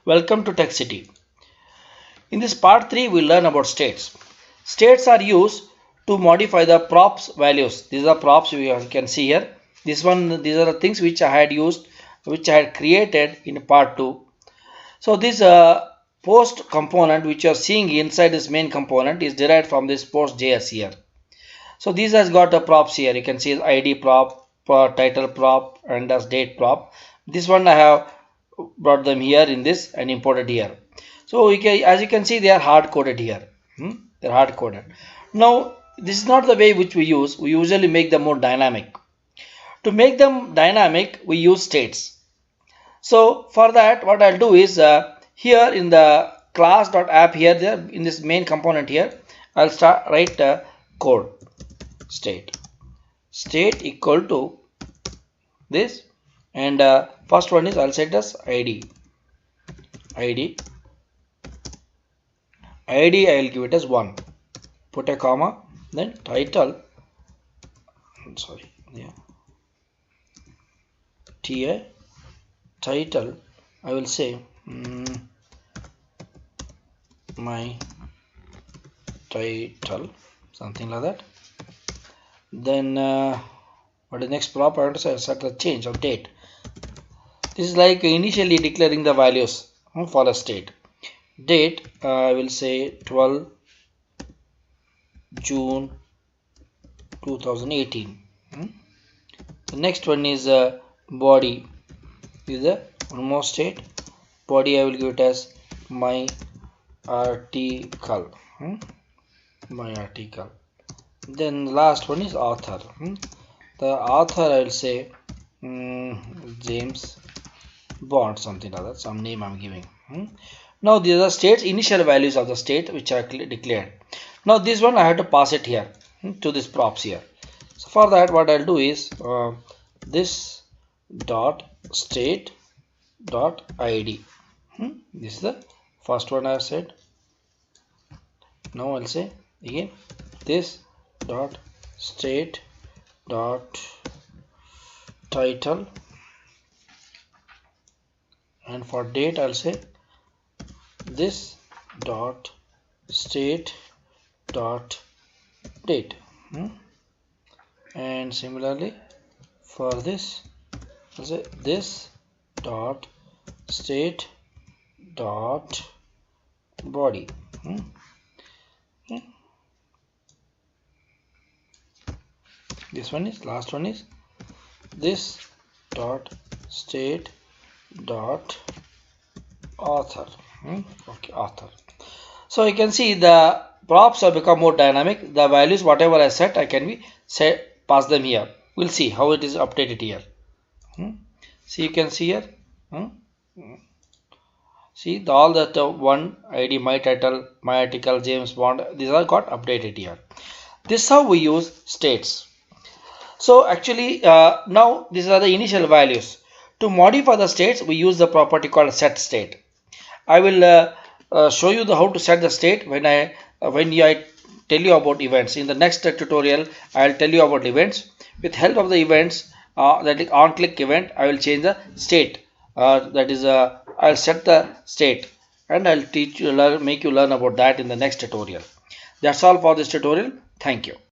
Welcome to Tech City. In this part 3, we'll learn about states. States are used to modify the props values. These are props you can see here. These are the things which I had used, which I had created in part 2. So this post component which you are seeing inside this main component is derived from this post.js here. So these has got a props here. You can see ID prop, title prop, and as date prop. This one I have brought them here in this and imported here. So as you can see, they are hard coded here. They are hard coded. Now this is not the way which we use. We usually make them more dynamic. To make them dynamic, we use states. So for that, what I'll do is here in the class.app here, there in this main component here, I'll write code state equal to this, and first one is I'll set as ID I'll give it as 1, put a comma, then title, title I will say my title, something like that. Then what is next prop? I want to set the change of date. This is like initially declaring the values for a state. Date I will say 12 June 2018. The next one is body. Is a one more state. Body I will give it as my article. My article. Then the last one is author. The author I will say James Bond, something like that, some name I'm giving. Now these are states, initial values of the state which are declared. Now this one I have to pass it here to this props here. So for that, what I'll do is this dot state dot id. This is the first one I have said. Now I'll say again this dot state dot title, and for date I'll say this dot state dot date, and similarly for this I'll say this dot state dot body. This one is last one is this dot state dot author. Okay, author. So you can see the props have become more dynamic. The values whatever I set, I can be pass them here. We'll see how it is updated here. See, you can see here. See all that one ID, my title, my article, James Bond, these are got updated here. This is how we use states. So actually now these are the initial values. To modify the states, we use the property called set state. I will show you how to set the state when I tell you about events. In the next tutorial, I will tell you about events. With help of the events, that is on click event, I will change the state. That is I'll set the state, and I'll teach you, make you learn about that in the next tutorial. That's all for this tutorial. Thank you.